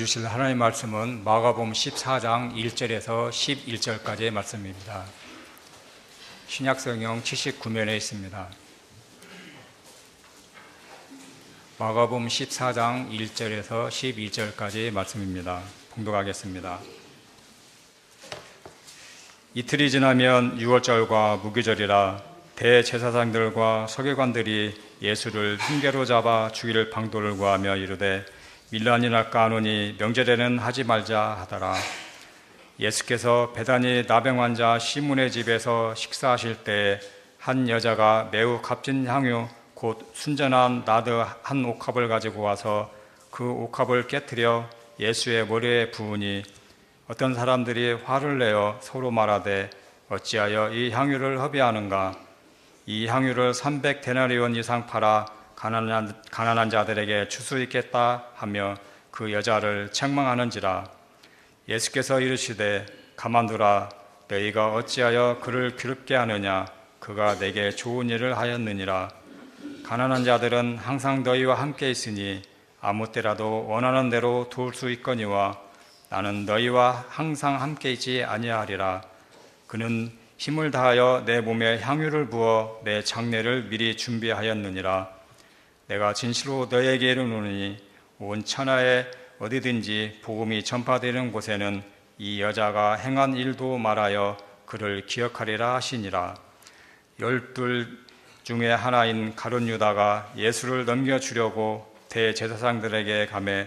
주실 하나님의 말씀은 마가복음 14장 1절에서 11절까지의 말씀입니다. 신약성경 79면에 있습니다. 마가복음 14장 1절에서 12절까지의 말씀입니다. 봉독하겠습니다. 이틀이 지나면 유월절과 무교절이라 대제사장들과 서기관들이 예수를 흉계로 잡아 죽일 방도를 구하며 이르되 밀란이 날까 하노니 명절에는 하지 말자 하더라. 예수께서 베다니 나병 환자 시몬의 집에서 식사하실 때 한 여자가 매우 값진 향유 곧 순전한 나드 한 옥합을 가지고 와서 그 옥합을 깨뜨려 예수의 머리에 부으니 어떤 사람들이 화를 내어 서로 말하되 어찌하여 이 향유를 허비하는가. 이 향유를 300데나리온 이상 팔아 가난한 자들에게 줄 수 있겠다 하며 그 여자를 책망하는지라. 예수께서 이르시되 가만두라. 너희가 어찌하여 그를 괴롭게 하느냐. 그가 내게 좋은 일을 하였느니라. 가난한 자들은 항상 너희와 함께 있으니 아무 때라도 원하는 대로 도울 수 있거니와 나는 너희와 항상 함께 있지 아니하리라. 그는 힘을 다하여 내 몸에 향유를 부어 내 장례를 미리 준비하였느니라. 내가 진실로 너희에게 이르노니 온 천하에 어디든지 복음이 전파되는 곳에는 이 여자가 행한 일도 말하여 그를 기억하리라 하시니라. 12 중에 하나인 가룟 유다가 예수를 넘겨주려고 대제사장들에게 가매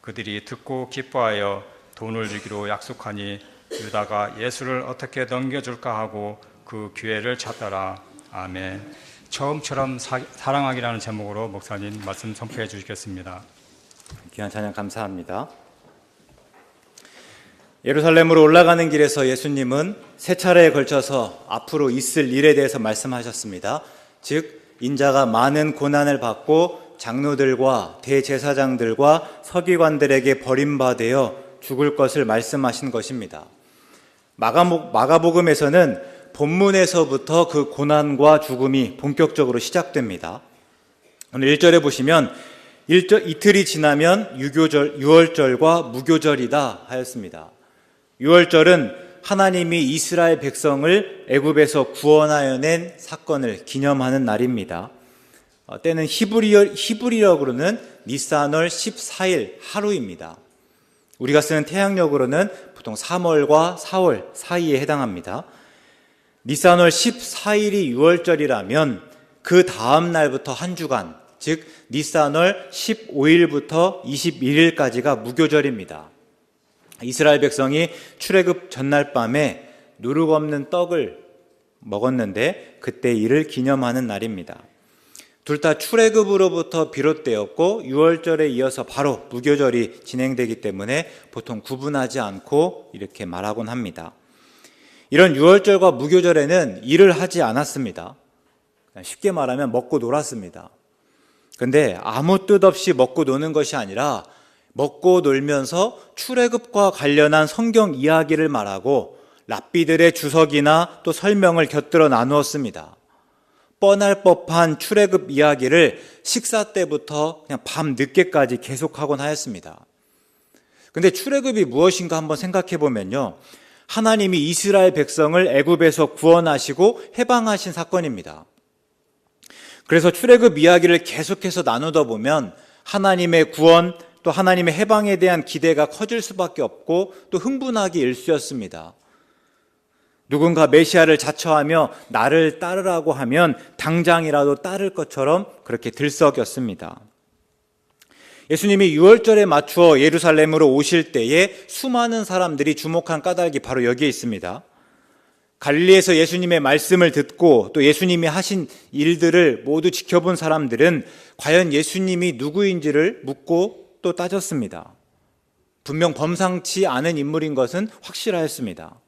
그들이 듣고 기뻐하여 돈을 주기로 약속하니 유다가 예수를 어떻게 넘겨줄까 하고 그 기회를 찾더라. 아멘. 처음처럼 사랑하기라는 제목으로 목사님 말씀 선포해 주시겠습니다. 귀한 찬양 감사합니다. 예루살렘으로 올라가는 길에서 예수님은 세 차례에 걸쳐서 앞으로 있을 일에 대해서 말씀하셨습니다. 즉 인자가 많은 고난을 받고 장로들과 대제사장들과 서기관들에게 버림받아 죽을 것을 말씀하신 것입니다. 마가복음에서는 본문에서부터 그 고난과 죽음이 본격적으로 시작됩니다. 오늘 1절에 보시면 이틀이 지나면 유월절과 무교절이다 하였습니다. 유월절은 하나님이 이스라엘 백성을 애굽에서 구원하여 낸 사건을 기념하는 날입니다. 때는 히브리어로는 니산월 14일 하루입니다. 우리가 쓰는 태양력으로는 보통 3월과 4월 사이에 해당합니다. 니산월 14일이 유월절이라면 그 다음 날부터 한 주간, 즉 니산월 15일부터 21일까지가 무교절입니다. 이스라엘 백성이 출애굽 전날 밤에 누룩 없는 떡을 먹었는데 그때 이를 기념하는 날입니다. 둘 다 출애굽으로부터 비롯되었고 유월절에 이어서 바로 무교절이 진행되기 때문에 보통 구분하지 않고 이렇게 말하곤 합니다. 이런 유월절과 무교절에는 일을 하지 않았습니다. 쉽게 말하면 먹고 놀았습니다. 그런데 아무 뜻 없이 먹고 노는 것이 아니라 먹고 놀면서 출애굽과 관련한 성경 이야기를 말하고 랍비들의 주석이나 또 설명을 곁들여 나누었습니다. 뻔할 법한 출애굽 이야기를 식사 때부터 그냥 밤 늦게까지 계속하곤 하였습니다. 그런데 출애굽이 무엇인가 한번 생각해 보면요, 하나님이 이스라엘 백성을 애굽에서 구원하시고 해방하신 사건입니다. 그래서 출애굽 이야기를 계속해서 나누다 보면 하나님의 구원 또 하나님의 해방에 대한 기대가 커질 수밖에 없고 또 흥분하기 일쑤였습니다. 누군가 메시아를 자처하며 나를 따르라고 하면 당장이라도 따를 것처럼 그렇게 들썩였습니다. 예수님이 유월절에 맞추어 예루살렘으로 오실 때에 수많은 사람들이 주목한 까닭이 바로 여기에 있습니다. 갈릴리에서 예수님의 말씀을 듣고 또 예수님이 하신 일들을 모두 지켜본 사람들은 과연 예수님이 누구인지를 묻고 또 따졌습니다. 분명 범상치 않은 인물인 것은 확실하였습니다.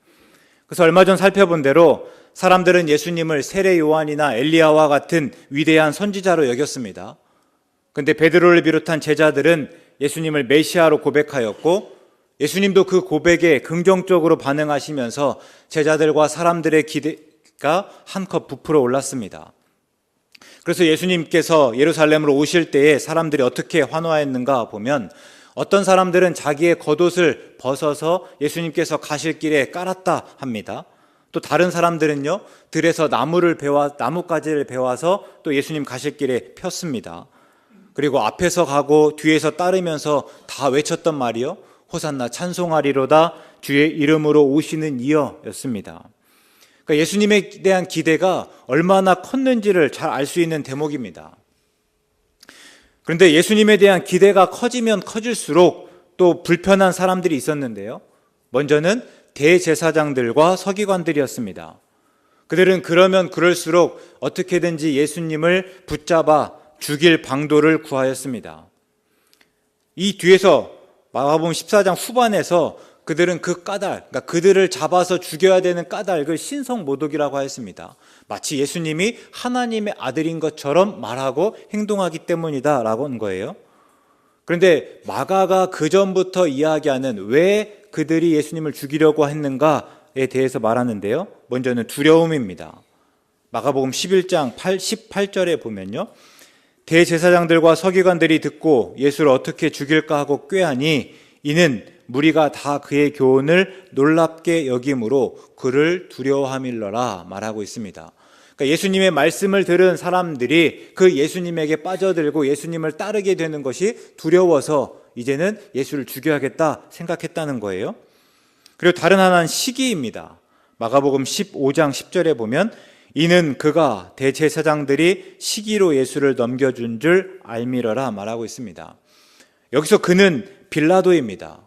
그래서 얼마 전 살펴본 대로 사람들은 예수님을 세례 요한이나 엘리야와 같은 위대한 선지자로 여겼습니다. 그런데 베드로를 비롯한 제자들은 예수님을 메시아로 고백하였고 예수님도 그 고백에 긍정적으로 반응하시면서 제자들과 사람들의 기대가 한껏 부풀어 올랐습니다. 그래서 예수님께서 예루살렘으로 오실 때에 사람들이 어떻게 환호하였는가 보면 어떤 사람들은 자기의 겉옷을 벗어서 예수님께서 가실 길에 깔았다 합니다. 또 다른 사람들은요, 들에서 나뭇가지를 베와서 또 예수님 가실 길에 폈습니다. 그리고 앞에서 가고 뒤에서 따르면서 다 외쳤던 말이요, 호산나 찬송하리로다 주의 이름으로 오시는 이여였습니다. 그러니까 예수님에 대한 기대가 얼마나 컸는지를 잘 알 수 있는 대목입니다. 그런데 예수님에 대한 기대가 커지면 커질수록 또 불편한 사람들이 있었는데요. 먼저는 대제사장들과 서기관들이었습니다. 그들은 그러면 그럴수록 어떻게든지 예수님을 붙잡아 죽일 방도를 구하였습니다. 이 뒤에서 마가복음 14장 후반에서 그들은 그 까닭, 그러니까 그들을 잡아서 죽여야 되는 까닭을 신성모독이라고 하였습니다. 마치 예수님이 하나님의 아들인 것처럼 말하고 행동하기 때문이다라고 한 거예요. 그런데 마가가 그 전부터 이야기하는 왜 그들이 예수님을 죽이려고 했는가에 대해서 말하는데요. 먼저는 두려움입니다. 마가복음 11장 18절에 보면요, 대제사장들과 서기관들이 듣고 예수를 어떻게 죽일까 하고 꾀하니 이는 무리가 다 그의 교훈을 놀랍게 여김으로 그를 두려워함일러라 말하고 있습니다. 그러니까 예수님의 말씀을 들은 사람들이 그 예수님에게 빠져들고 예수님을 따르게 되는 것이 두려워서 이제는 예수를 죽여야겠다 생각했다는 거예요. 그리고 다른 하나는 시기입니다. 마가복음 15장 10절에 보면 이는 그가 대제사장들이 시기로 예수를 넘겨준 줄 알미러라 말하고 있습니다. 여기서 그는 빌라도입니다.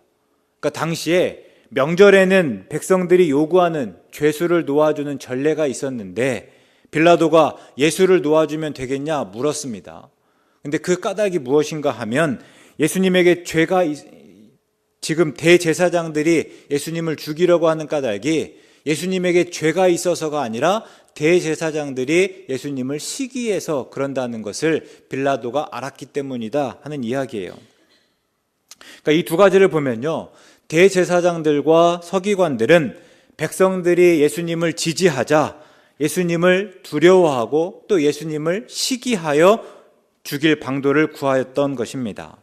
그러니까 당시에 명절에는 백성들이 요구하는 죄수를 놓아주는 전례가 있었는데 빌라도가 예수를 놓아주면 되겠냐 물었습니다. 그런데 그 까닭이 무엇인가 하면 예수님에게 지금 대제사장들이 예수님을 죽이려고 하는 까닭이 예수님에게 죄가 있어서가 아니라 대제사장들이 예수님을 시기해서 그런다는 것을 빌라도가 알았기 때문이다 하는 이야기예요. 그러니까 이 두 가지를 보면요, 대제사장들과 서기관들은 백성들이 예수님을 지지하자 예수님을 두려워하고 또 예수님을 시기하여 죽일 방도를 구하였던 것입니다.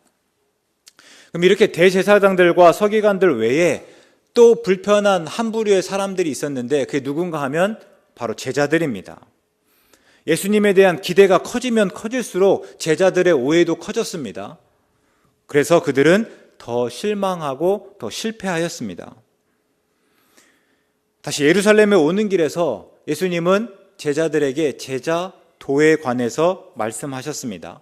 그럼 이렇게 대제사장들과 서기관들 외에 또 불편한 한 부류의 사람들이 있었는데 그게 누군가 하면 바로 제자들입니다. 예수님에 대한 기대가 커지면 커질수록 제자들의 오해도 커졌습니다. 그래서 그들은 더 실망하고 더 실패하였습니다. 다시 예루살렘에 오는 길에서 예수님은 제자들에게 제자도에 관해서 말씀하셨습니다.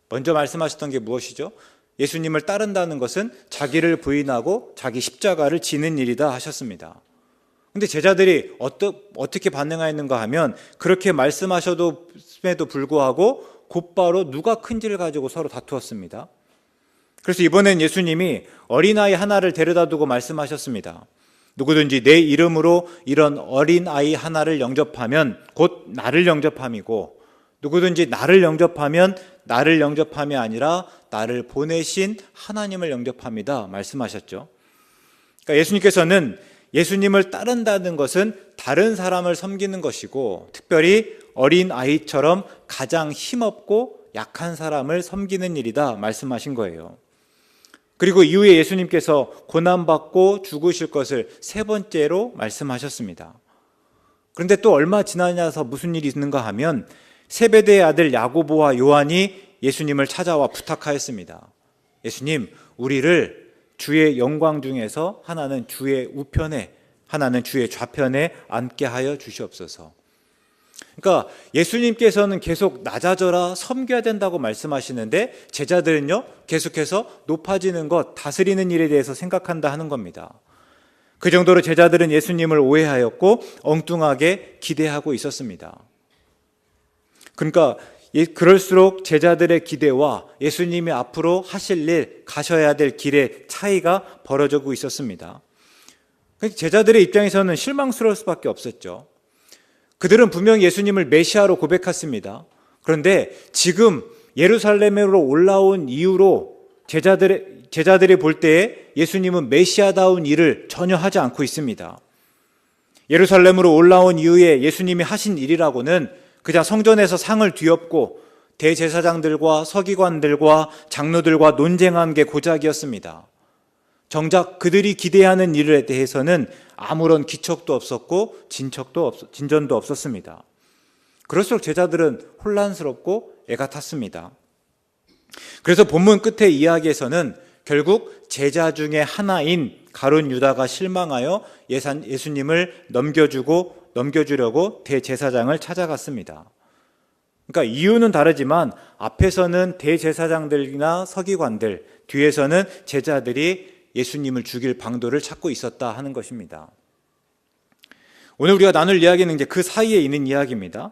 먼저 말씀하셨던 게 무엇이죠? 예수님을 따른다는 것은 자기를 부인하고 자기 십자가를 지는 일이다 하셨습니다. 그런데 제자들이 어떻게 반응하였는가 하면 그렇게 말씀하셔도 불구하고 곧바로 누가 큰지를 가지고 서로 다투었습니다. 그래서 이번엔 예수님이 어린아이 하나를 데려다 두고 말씀하셨습니다. 누구든지 내 이름으로 이런 어린아이 하나를 영접하면 곧 나를 영접함이고 누구든지 나를 영접하면 나를 영접함이 아니라 나를 보내신 하나님을 영접합니다 말씀하셨죠. 그러니까 예수님께서는 예수님을 따른다는 것은 다른 사람을 섬기는 것이고 특별히 어린아이처럼 가장 힘없고 약한 사람을 섬기는 일이다 말씀하신 거예요. 그리고 이후에 예수님께서 고난받고 죽으실 것을 세 번째로 말씀하셨습니다. 그런데 또 얼마 지나서 무슨 일이 있는가 하면 세베대의 아들 야고보와 요한이 예수님을 찾아와 부탁하였습니다. 예수님, 우리를 주의 영광 중에서 하나는 주의 우편에 하나는 주의 좌편에 앉게 하여 주시옵소서. 그러니까 예수님께서는 계속 낮아져라 섬겨야 된다고 말씀하시는데 제자들은요 계속해서 높아지는 것, 다스리는 일에 대해서 생각한다 하는 겁니다. 그 정도로 제자들은 예수님을 오해하였고 엉뚱하게 기대하고 있었습니다. 그러니까 그럴수록 제자들의 기대와 예수님이 앞으로 하실 일, 가셔야 될 길의 차이가 벌어지고 있었습니다. 제자들의 입장에서는 실망스러울 수밖에 없었죠. 그들은 분명히 예수님을 메시아로 고백했습니다. 그런데 지금 예루살렘으로 올라온 이후로 제자들이 볼 때에 예수님은 메시아다운 일을 전혀 하지 않고 있습니다. 예루살렘으로 올라온 이후에 예수님이 하신 일이라고는 그냥 성전에서 상을 뒤엎고 대제사장들과 서기관들과 장로들과 논쟁한 게 고작이었습니다. 정작 그들이 기대하는 일에 대해서는 아무런 기척도 없었고 진전도 없었습니다. 그럴수록 제자들은 혼란스럽고 애가 탔습니다. 그래서 본문 끝의 이야기에서는 결국 제자 중에 하나인 가룟 유다가 실망하여 예수님을 넘겨주려고 대제사장을 찾아갔습니다. 그러니까 이유는 다르지만 앞에서는 대제사장들이나 서기관들, 뒤에서는 제자들이 예수님을 죽일 방도를 찾고 있었다 하는 것입니다. 오늘 우리가 나눌 이야기는 이제 그 사이에 있는 이야기입니다.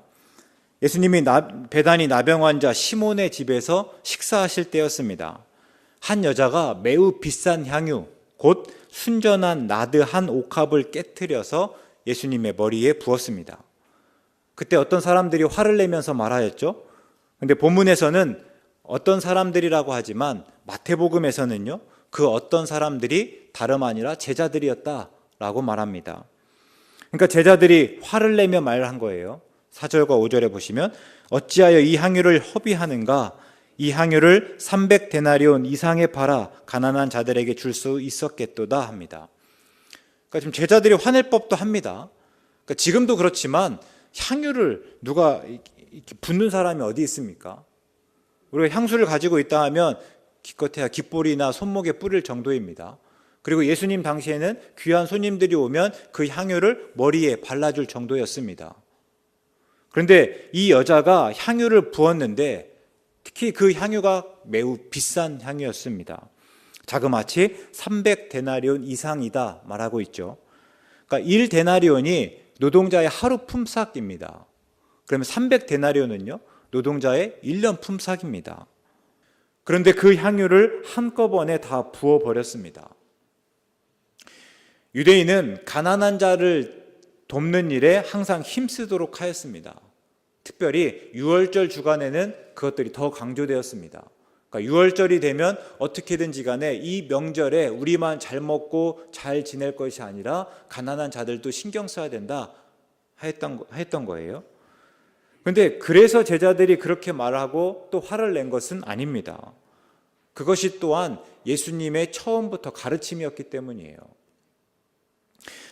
예수님이 배단위 나병 환자 시몬의 집에서 식사하실 때였습니다. 한 여자가 매우 비싼 향유, 곧 순전한 나드 한 옥합을 깨트려서 예수님의 머리에 부었습니다. 그때 어떤 사람들이 화를 내면서 말하였죠. 근데 본문에서는 어떤 사람들이라고 하지만 마태복음에서는요, 그 어떤 사람들이 다름 아니라 제자들이었다라고 말합니다. 그러니까 제자들이 화를 내며 말한 거예요. 4절과 5절에 보시면 어찌하여 이 향유를 허비하는가? 이 향유를 300데나리온 이상에 팔아 가난한 자들에게 줄 수 있었겠도다 합니다. 그러니까 지금 제자들이 화낼 법도 합니다. 그러니까 지금도 그렇지만 향유를 누가 붓는 사람이 어디 있습니까? 우리가 향수를 가지고 있다 하면 기껏해야 깃볼이나 손목에 뿌릴 정도입니다. 그리고 예수님 당시에는 귀한 손님들이 오면 그 향유를 머리에 발라줄 정도였습니다. 그런데 이 여자가 향유를 부었는데 특히 그 향유가 매우 비싼 향유였습니다. 자그마치 300데나리온 이상이다 말하고 있죠. 그러니까 1데나리온이 노동자의 하루 품삯입니다. 그러면 300데나리온은요, 노동자의 1년 품삯입니다. 그런데 그 향유를 한꺼번에 다 부어버렸습니다. 유대인은 가난한 자를 돕는 일에 항상 힘쓰도록 하였습니다. 특별히 유월절 주간에는 그것들이 더 강조되었습니다. 그러니까 유월절이 되면 어떻게든지 간에 이 명절에 우리만 잘 먹고 잘 지낼 것이 아니라 가난한 자들도 신경 써야 된다 했던 거예요. 그런데 그래서 제자들이 그렇게 말하고 또 화를 낸 것은 아닙니다. 그것이 또한 예수님의 처음부터 가르침이었기 때문이에요.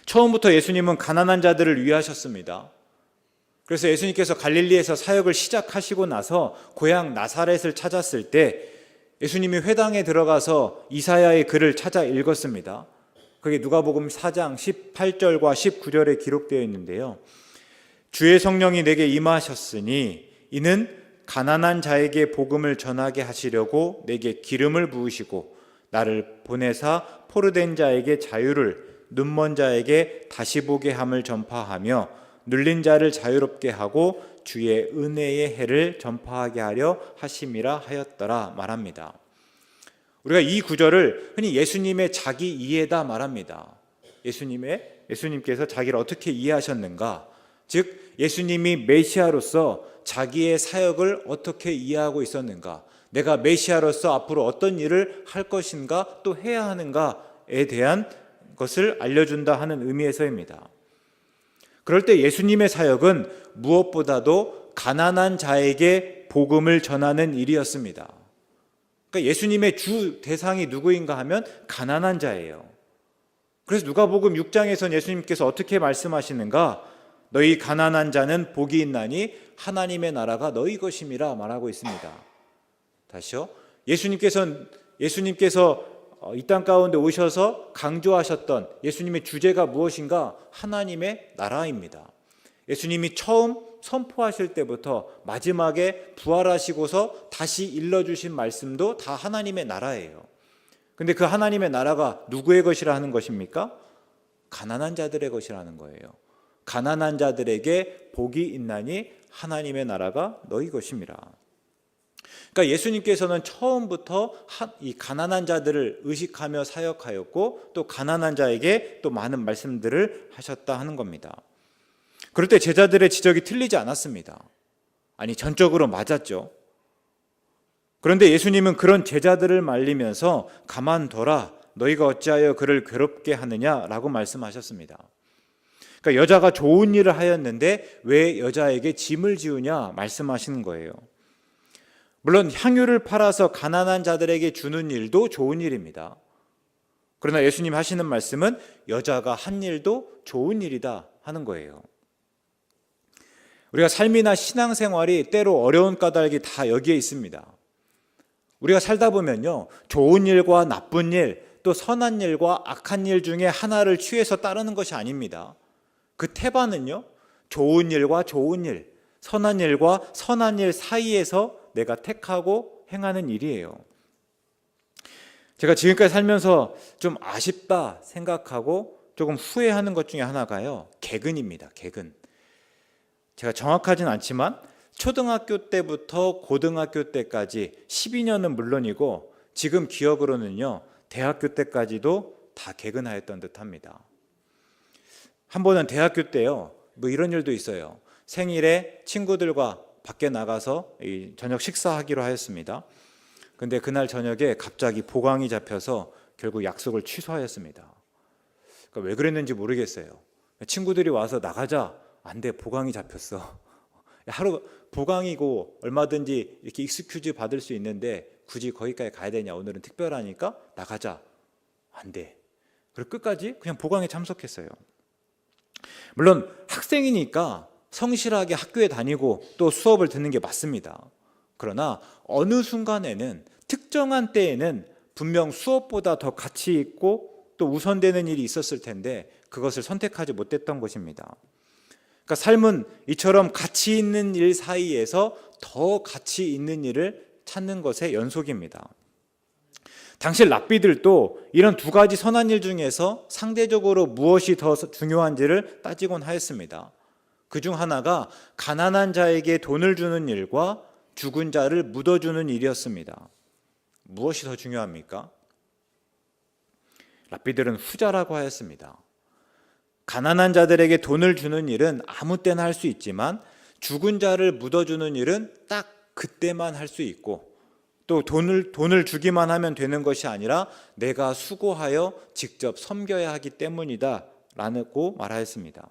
처음부터 예수님은 가난한 자들을 위하셨습니다. 그래서 예수님께서 갈릴리에서 사역을 시작하시고 나서 고향 나사렛을 찾았을 때 예수님이 회당에 들어가서 이사야의 글을 찾아 읽었습니다. 그게 누가복음 4장 18절과 19절에 기록되어 있는데요. 주의 성령이 내게 임하셨으니 이는 가난한 자에게 복음을 전하게 하시려고 내게 기름을 부으시고 나를 보내사 포로된 자에게 자유를, 눈먼 자에게 다시 보게 함을 전파하며 눌린 자를 자유롭게 하고 주의 은혜의 해를 전파하게 하려 하심이라 하였더라 말합니다. 우리가 이 구절을 흔히 예수님의 자기 이해다 말합니다. 예수님께서 자기를 어떻게 이해하셨는가? 즉 예수님이 메시아로서 자기의 사역을 어떻게 이해하고 있었는가? 내가 메시아로서 앞으로 어떤 일을 할 것인가 또 해야 하는가에 대한 것을 알려준다 하는 의미에서입니다. 그럴 때 예수님의 사역은 무엇보다도 가난한 자에게 복음을 전하는 일이었습니다. 그러니까 예수님의 주 대상이 누구인가 하면 가난한 자예요. 그래서 누가복음 6장에서는 예수님께서 어떻게 말씀하시는가? 너희 가난한 자는 복이 있나니 하나님의 나라가 너희 것임이라 말하고 있습니다. 다시요. 예수님께서 이 땅 가운데 오셔서 강조하셨던 예수님의 주제가 무엇인가? 하나님의 나라입니다. 예수님이 처음 선포하실 때부터 마지막에 부활하시고서 다시 일러주신 말씀도 다 하나님의 나라예요. 근데 그 하나님의 나라가 누구의 것이라 하는 것입니까? 가난한 자들의 것이라는 거예요. 가난한 자들에게 복이 있나니 하나님의 나라가 너희 것임이라. 그러니까 예수님께서는 처음부터 이 가난한 자들을 의식하며 사역하였고 또 가난한 자에게 또 많은 말씀들을 하셨다 하는 겁니다. 그럴 때 제자들의 지적이 틀리지 않았습니다. 아니, 전적으로 맞았죠. 그런데 예수님은 그런 제자들을 말리면서 가만둬라, 너희가 어찌하여 그를 괴롭게 하느냐라고 말씀하셨습니다. 그러니까 여자가 좋은 일을 하였는데 왜 여자에게 짐을 지우냐 말씀하시는 거예요. 물론 향유를 팔아서 가난한 자들에게 주는 일도 좋은 일입니다. 그러나 예수님 하시는 말씀은 여자가 한 일도 좋은 일이다 하는 거예요. 우리가 삶이나 신앙생활이 때로 어려운 까닭이 다 여기에 있습니다. 우리가 살다 보면요, 좋은 일과 나쁜 일, 또 선한 일과 악한 일 중에 하나를 취해서 따르는 것이 아닙니다. 그 태반은요, 좋은 일과 좋은 일, 선한 일과 선한 일 사이에서 내가 택하고 행하는 일이에요. 제가 지금까지 살면서 좀 아쉽다 생각하고 조금 후회하는 것 중에 하나가요, 개근입니다. 개근. 제가 정확하진 않지만 초등학교 때부터 고등학교 때까지 12년은 물론이고 지금 기억으로는요, 대학교 때까지도 다 개근하였던 듯합니다. 한 번은 대학교 때요, 뭐 이런 일도 있어요. 생일에 친구들과 밖에 나가서 저녁 식사하기로 하였습니다. 근데 그날 저녁에 갑자기 보강이 잡혀서 결국 약속을 취소하였습니다. 그러니까 왜 그랬는지 모르겠어요. 친구들이 와서 나가자. 안 돼, 보강이 잡혔어. 하루 보강이고 얼마든지 이렇게 익스큐즈 받을 수 있는데 굳이 거기까지 가야 되냐, 오늘은 특별하니까 나가자. 안 돼. 그리고 끝까지 그냥 보강에 참석했어요. 물론 학생이니까 성실하게 학교에 다니고 또 수업을 듣는 게 맞습니다. 그러나 어느 순간에는, 특정한 때에는 분명 수업보다 더 가치 있고 또 우선되는 일이 있었을 텐데 그것을 선택하지 못했던 것입니다. 그러니까 삶은 이처럼 가치 있는 일 사이에서 더 가치 있는 일을 찾는 것의 연속입니다. 당시 랍비들도 이런 두 가지 선한 일 중에서 상대적으로 무엇이 더 중요한지를 따지곤 하였습니다. 그중 하나가 가난한 자에게 돈을 주는 일과 죽은 자를 묻어주는 일이었습니다. 무엇이 더 중요합니까? 랍비들은 후자라고 하였습니다. 가난한 자들에게 돈을 주는 일은 아무 때나 할 수 있지만 죽은 자를 묻어주는 일은 딱 그때만 할 수 있고, 또 돈을 주기만 하면 되는 것이 아니라 내가 수고하여 직접 섬겨야 하기 때문이다 라고 말하였습니다.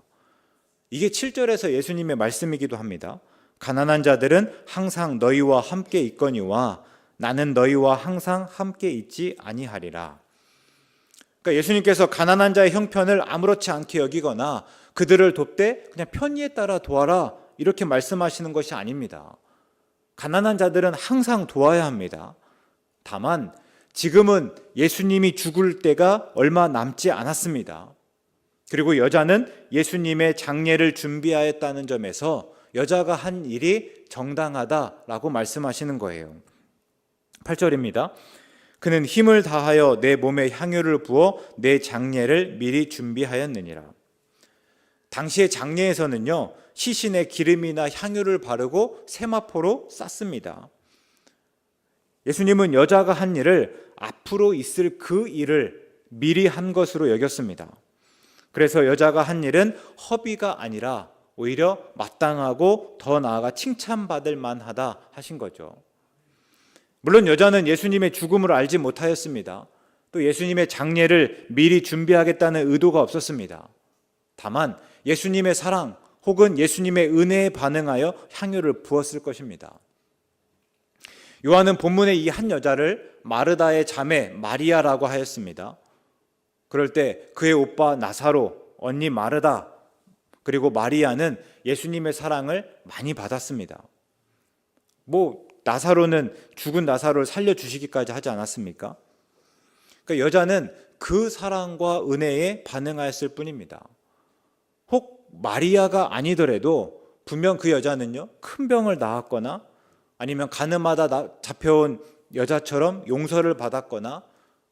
이게 7절에서 예수님의 말씀이기도 합니다. 가난한 자들은 항상 너희와 함께 있거니와 나는 너희와 항상 함께 있지 아니하리라. 그러니까 예수님께서 가난한 자의 형편을 아무렇지 않게 여기거나 그들을 돕되 그냥 편의에 따라 도와라 이렇게 말씀하시는 것이 아닙니다. 가난한 자들은 항상 도와야 합니다. 다만 지금은 예수님이 죽을 때가 얼마 남지 않았습니다. 그리고 여자는 예수님의 장례를 준비하였다는 점에서 여자가 한 일이 정당하다라고 말씀하시는 거예요. 8절입니다. 그는 힘을 다하여 내 몸에 향유를 부어 내 장례를 미리 준비하였느니라. 당시의 장례에서는요, 시신에 기름이나 향유를 바르고 세마포로 쌌습니다. 예수님은 여자가 한 일을 앞으로 있을 그 일을 미리 한 것으로 여겼습니다. 그래서 여자가 한 일은 허비가 아니라 오히려 마땅하고 더 나아가 칭찬받을 만하다 하신 거죠. 물론 여자는 예수님의 죽음을 알지 못하였습니다. 또 예수님의 장례를 미리 준비하겠다는 의도가 없었습니다. 다만 예수님의 사랑 혹은 예수님의 은혜에 반응하여 향유를 부었을 것입니다. 요한은 본문의 이 한 여자를 마르다의 자매 마리아라고 하였습니다. 그럴 때 그의 오빠 나사로, 언니 마르다, 그리고 마리아는 예수님의 사랑을 많이 받았습니다. 나사로는 죽은 나사로를 살려주시기까지 하지 않았습니까? 그러니까 여자는 그 사랑과 은혜에 반응하였을 뿐입니다. 혹 마리아가 아니더라도 분명 그 여자는요, 큰 병을 낳았거나 아니면 가늠하다 잡혀온 여자처럼 용서를 받았거나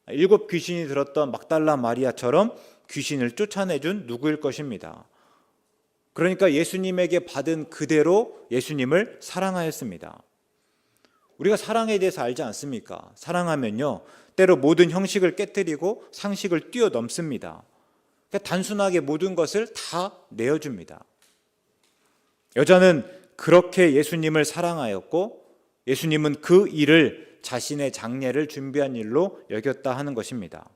7 귀신이 들었던 막달라 마리아처럼 귀신을 쫓아내준 누구일 것입니다. 그러니까 예수님에게 받은 그대로 예수님을 사랑하였습니다. 우리가 사랑에 대해서 알지 않습니까? 사랑하면요, 때로 모든 형식을 깨뜨리고 상식을 뛰어넘습니다. 그러니까 단순하게 모든 것을 다 내어줍니다. 여자는 그렇게 예수님을 사랑하였고 예수님은 그 일을 자신의 장례를 준비한 일로 여겼다 하는 것입니다.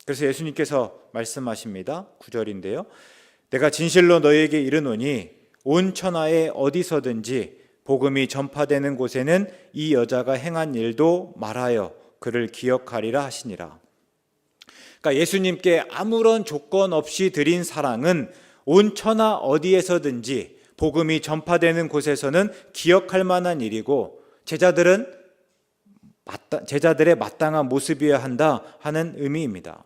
그래서 예수님께서 말씀하십니다. 9절인데요. 내가 진실로 너희에게 이르노니 온 천하에 어디서든지 복음이 전파되는 곳에는 이 여자가 행한 일도 말하여 그를 기억하리라 하시니라. 그러니까 예수님께 아무런 조건 없이 드린 사랑은 온 천하 어디에서든지 복음이 전파되는 곳에서는 기억할 만한 일이고 제자들의 마땅한 모습이어야 한다 하는 의미입니다.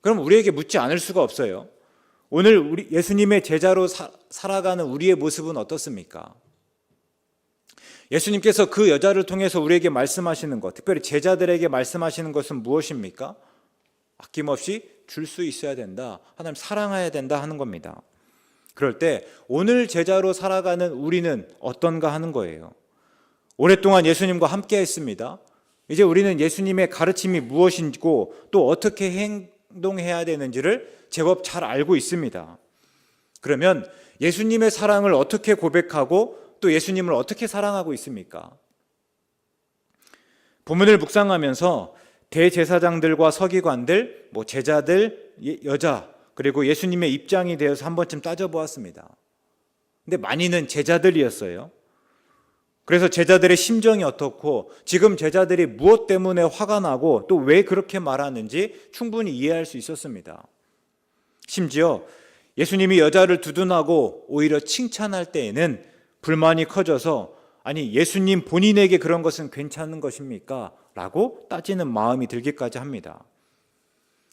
그럼 우리에게 묻지 않을 수가 없어요. 오늘 우리 예수님의 제자로 살아가는 우리의 모습은 어떻습니까? 예수님께서 그 여자를 통해서 우리에게 말씀하시는 것, 특별히 제자들에게 말씀하시는 것은 무엇입니까? 아낌없이 줄 수 있어야 된다. 하나님 사랑해야 된다 하는 겁니다. 그럴 때 오늘 제자로 살아가는 우리는 어떤가 하는 거예요. 오랫동안 예수님과 함께 했습니다. 이제 우리는 예수님의 가르침이 무엇이고 또 어떻게 행동해야 되는지를 제법 잘 알고 있습니다. 그러면 예수님의 사랑을 어떻게 고백하고 또 예수님을 어떻게 사랑하고 있습니까? 본문을 묵상하면서 대제사장들과 서기관들, 제자들, 여자, 그리고 예수님의 입장이 되어서 한 번쯤 따져보았습니다. 근데 많이는 제자들이었어요. 그래서 제자들의 심정이 어떻고 지금 제자들이 무엇 때문에 화가 나고 또 왜 그렇게 말하는지 충분히 이해할 수 있었습니다. 심지어 예수님이 여자를 두둔하고 오히려 칭찬할 때에는 불만이 커져서 아니 예수님 본인에게 그런 것은 괜찮은 것입니까? 라고 따지는 마음이 들기까지 합니다.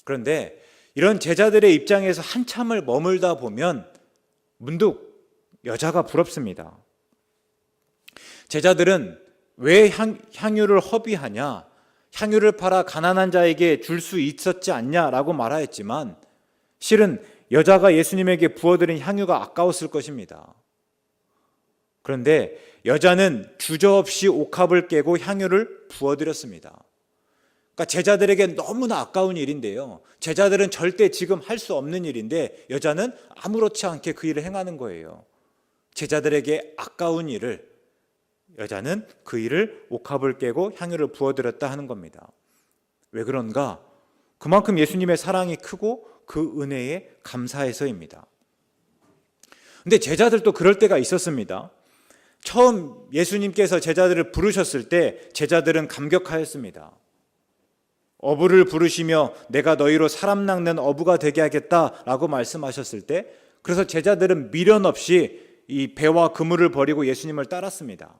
그런데 이런 제자들의 입장에서 한참을 머물다 보면 문득 여자가 부럽습니다. 제자들은 왜 향유를 허비하냐? 향유를 팔아 가난한 자에게 줄 수 있었지 않냐라고 말하였지만 실은 여자가 예수님에게 부어드린 향유가 아까웠을 것입니다. 그런데 여자는 주저없이 옥합을 깨고 향유를 부어드렸습니다. 그러니까 제자들에게 너무나 아까운 일인데요. 제자들은 절대 지금 할 수 없는 일인데 여자는 아무렇지 않게 그 일을 행하는 거예요. 제자들에게 아까운 일을 여자는 그 일을 옥합을 깨고 향유를 부어드렸다 하는 겁니다. 왜 그런가? 그만큼 예수님의 사랑이 크고 그 은혜에 감사해서입니다. 근데 제자들도 그럴 때가 있었습니다. 처음 예수님께서 제자들을 부르셨을 때 제자들은 감격하였습니다. 어부를 부르시며 내가 너희로 사람 낚는 어부가 되게 하겠다라고 말씀하셨을 때 그래서 제자들은 미련 없이 이 배와 그물을 버리고 예수님을 따랐습니다.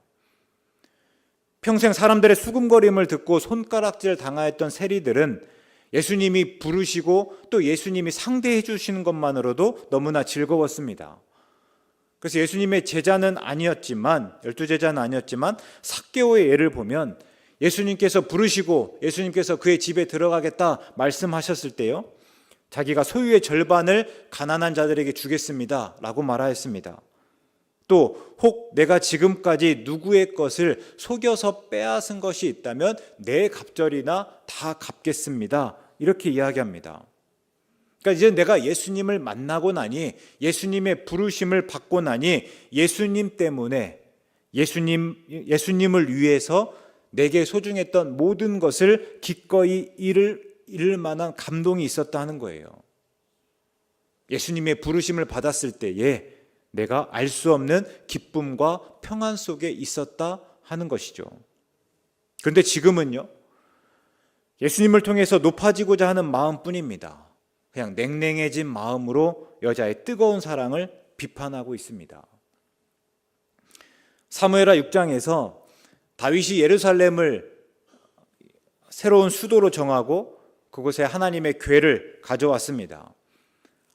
평생 사람들의 수군거림을 듣고 손가락질 당하였던 세리들은 예수님이 부르시고 또 예수님이 상대해 주시는 것만으로도 너무나 즐거웠습니다. 그래서 예수님의 제자는 아니었지만 12제자는 아니었지만 삭개오의 예를 보면 예수님께서 부르시고 예수님께서 그의 집에 들어가겠다 말씀하셨을 때요 자기가 소유의 절반을 가난한 자들에게 주겠습니다 라고 말하였습니다. 또 혹 내가 지금까지 누구의 것을 속여서 빼앗은 것이 있다면 내 갑절이나 다 갚겠습니다 이렇게 이야기합니다. 그러니까 이제 내가 예수님을 만나고 나니 예수님의 부르심을 받고 나니 예수님 때문에 예수님을 위해서 내게 소중했던 모든 것을 기꺼이 잃을 만한 감동이 있었다 하는 거예요. 예수님의 부르심을 받았을 때에 내가 알 수 없는 기쁨과 평안 속에 있었다 하는 것이죠. 그런데 지금은요, 예수님을 통해서 높아지고자 하는 마음뿐입니다. 그냥 냉랭해진 마음으로 여자의 뜨거운 사랑을 비판하고 있습니다. 사무엘하 6장에서 다윗이 예루살렘을 새로운 수도로 정하고 그곳에 하나님의 궤를 가져왔습니다.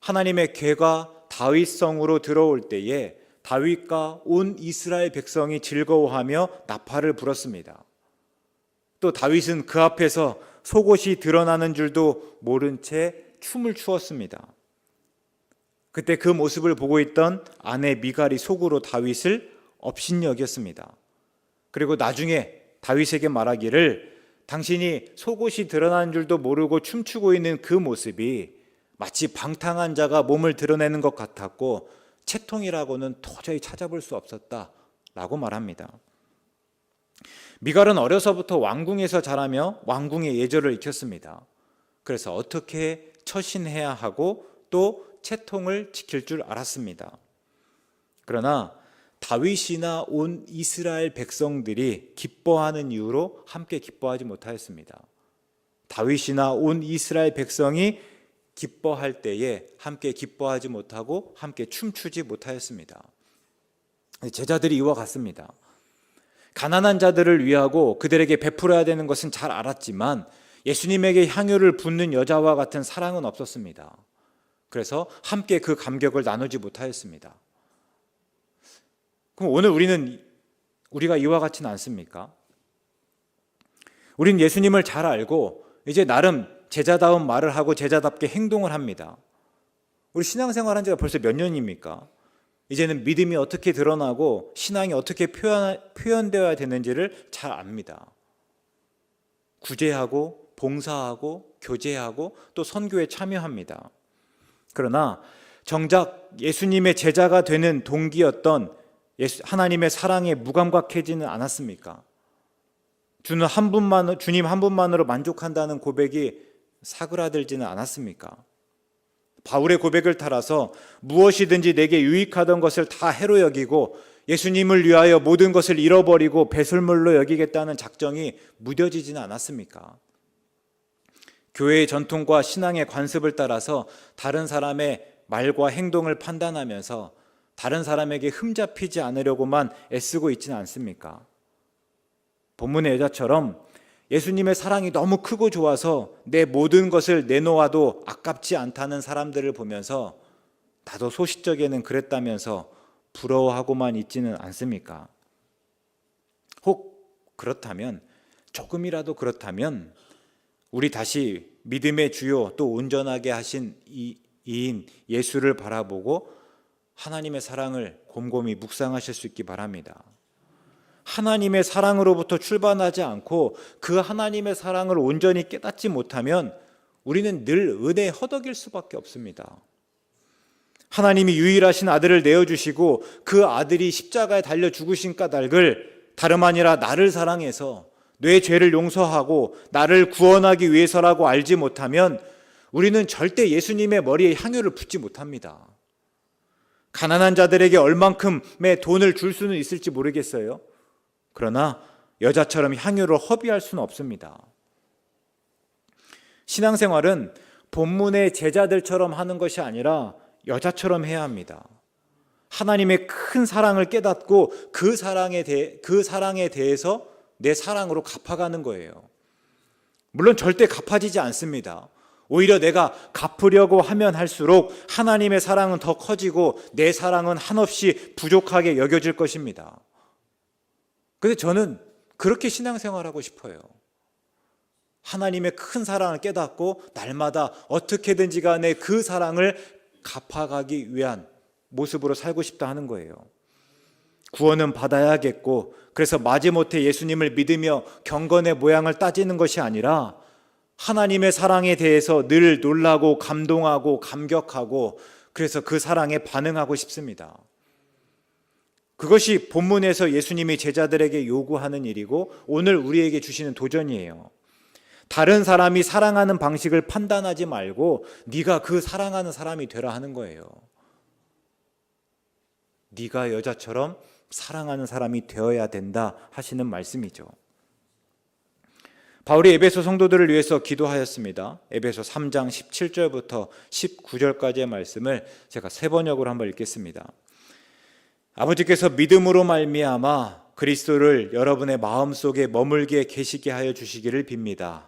하나님의 궤가 다윗성으로 들어올 때에 다윗과 온 이스라엘 백성이 즐거워하며 나팔을 불었습니다. 또 다윗은 그 앞에서 속옷이 드러나는 줄도 모른 채 춤을 추었습니다. 그때 그 모습을 보고 있던 아내 미갈이 속으로 다윗을 업신여겼습니다. 그리고 나중에 다윗에게 말하기를 당신이 속옷이 드러나는 줄도 모르고 춤추고 있는 그 모습이 마치 방탕한 자가 몸을 드러내는 것 같았고 채통이라고는 도저히 찾아볼 수 없었다 라고 말합니다. 미갈은 어려서부터 왕궁에서 자라며 왕궁의 예절을 익혔습니다. 그래서 어떻게 처신해야 하고 또 채통을 지킬 줄 알았습니다. 그러나 다윗이나 온 이스라엘 백성들이 기뻐하는 이유로 함께 기뻐하지 못하였습니다. 다윗이나 온 이스라엘 백성이 기뻐할 때에 함께 기뻐하지 못하고 함께 춤추지 못하였습니다. 제자들이 이와 같습니다. 가난한 자들을 위하고 그들에게 베풀어야 되는 것은 잘 알았지만 예수님에게 향유를 붓는 여자와 같은 사랑은 없었습니다. 그래서 함께 그 감격을 나누지 못하였습니다. 그럼 오늘 우리가 이와 같지는 않습니까? 우린 예수님을 잘 알고 이제 나름 제자다운 말을 하고 제자답게 행동을 합니다. 우리 신앙생활 한 지가 벌써 몇 년입니까? 이제는 믿음이 어떻게 드러나고 신앙이 어떻게 표현되어야 되는지를 잘 압니다. 구제하고 봉사하고 교제하고 또 선교에 참여합니다. 그러나 정작 예수님의 제자가 되는 동기였던 하나님의 사랑에 무감각해지는 않았습니까? 주님 한 분만으로 만족한다는 고백이 사그라들지는 않았습니까? 바울의 고백을 따라서 무엇이든지 내게 유익하던 것을 다 해로 여기고 예수님을 위하여 모든 것을 잃어버리고 배설물로 여기겠다는 작정이 무뎌지지는 않았습니까? 교회의 전통과 신앙의 관습을 따라서 다른 사람의 말과 행동을 판단하면서 다른 사람에게 흠잡히지 않으려고만 애쓰고 있지는 않습니까? 본문의 여자처럼 예수님의 사랑이 너무 크고 좋아서 내 모든 것을 내놓아도 아깝지 않다는 사람들을 보면서 나도 소시적에는 그랬다면서 부러워하고만 있지는 않습니까? 혹 그렇다면, 조금이라도 그렇다면 우리 다시 믿음의 주요 또 온전하게 하신 이인 예수를 바라보고 하나님의 사랑을 곰곰이 묵상하실 수 있기 바랍니다. 하나님의 사랑으로부터 출발하지 않고 그 하나님의 사랑을 온전히 깨닫지 못하면 우리는 늘 은혜에 허덕일 수밖에 없습니다. 하나님이 유일하신 아들을 내어주시고 그 아들이 십자가에 달려 죽으신 까닭을 다름 아니라 나를 사랑해서 내 죄를 용서하고 나를 구원하기 위해서라고 알지 못하면 우리는 절대 예수님의 머리에 향유를 붓지 못합니다. 가난한 자들에게 얼만큼의 돈을 줄 수는 있을지 모르겠어요. 그러나 여자처럼 향유를 허비할 수는 없습니다. 신앙생활은 본문의 제자들처럼 하는 것이 아니라 여자처럼 해야 합니다. 하나님의 큰 사랑을 깨닫고 그 사랑에 대해서 내 사랑으로 갚아가는 거예요. 물론 절대 갚아지지 않습니다. 오히려 내가 갚으려고 하면 할수록 하나님의 사랑은 더 커지고 내 사랑은 한없이 부족하게 여겨질 것입니다. 그런데 저는 그렇게 신앙생활하고 싶어요. 하나님의 큰 사랑을 깨닫고 날마다 어떻게든지 간에 그 사랑을 갚아가기 위한 모습으로 살고 싶다 하는 거예요. 구원은 받아야겠고 그래서 마지못해 예수님을 믿으며 경건의 모양을 따지는 것이 아니라 하나님의 사랑에 대해서 늘 놀라고 감동하고 감격하고 그래서 그 사랑에 반응하고 싶습니다. 그것이 본문에서 예수님이 제자들에게 요구하는 일이고 오늘 우리에게 주시는 도전이에요. 다른 사람이 사랑하는 방식을 판단하지 말고 네가 그 사랑하는 사람이 되라 하는 거예요. 네가 여자처럼 사랑하는 사람이 되어야 된다 하시는 말씀이죠. 바울이 에베소 성도들을 위해서 기도하였습니다. 에베소 3장 17절부터 19절까지의 말씀을 제가 세 번역으로 한번 읽겠습니다. 아버지께서 믿음으로 말미암아 그리스도를 여러분의 마음속에 머물게 계시게 하여 주시기를 빕니다.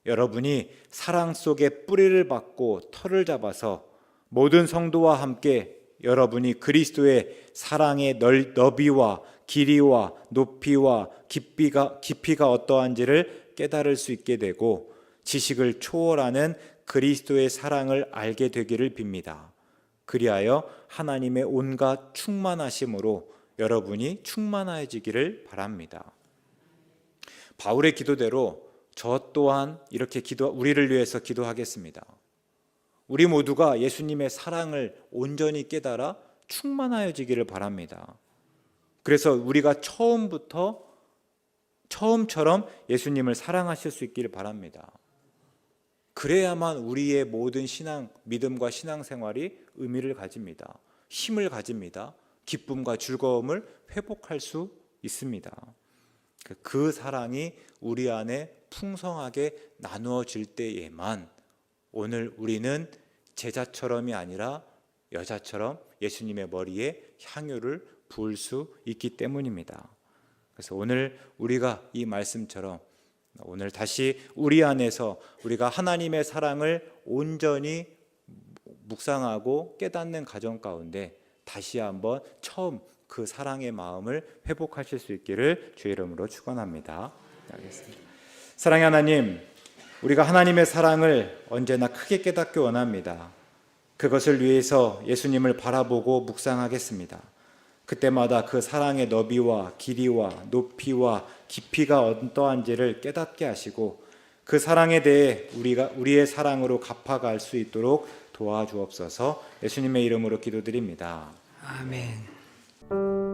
여러분이 사랑 속에 뿌리를 받고 털을 잡아서 모든 성도와 함께 여러분이 그리스도의 사랑의 너비와 길이와 높이와 깊이가 어떠한지를 깨달을 수 있게 되고 지식을 초월하는 그리스도의 사랑을 알게 되기를 빕니다. 그리하여 하나님의 온갖 충만하심으로 여러분이 충만해지기를 바랍니다. 바울의 기도대로 저 또한 이렇게 우리를 위해서 기도하겠습니다. 우리 모두가 예수님의 사랑을 온전히 깨달아 충만하여지기를 바랍니다. 그래서 우리가 처음처럼 예수님을 사랑하실 수 있기를 바랍니다. 그래야만 우리의 모든 믿음과 신앙생활이 의미를 가집니다. 힘을 가집니다. 기쁨과 즐거움을 회복할 수 있습니다. 그 사랑이 우리 안에 풍성하게 나누어질 때에만 오늘 우리는 제자처럼이 아니라 여자처럼 예수님의 머리에 향유를 부을 수 있기 때문입니다. 그래서 오늘 우리가 이 말씀처럼 오늘 다시 우리 안에서 우리가 하나님의 사랑을 온전히 묵상하고 깨닫는 과정 가운데 다시 한번 처음 그 사랑의 마음을 회복하실 수 있기를 주의 이름으로 축원합니다. 알겠습니다. 사랑의 하나님, 우리가 하나님의 사랑을 언제나 크게 깨닫기 원합니다. 그것을 위해서 예수님을 바라보고 묵상하겠습니다. 그때마다 그 사랑의 너비와 길이와 높이와 깊이가 어떠한지를 깨닫게 하시고 그 사랑에 대해 우리의 사랑으로 갚아갈 수 있도록 도와주옵소서. 예수님의 이름으로 기도드립니다. 아멘.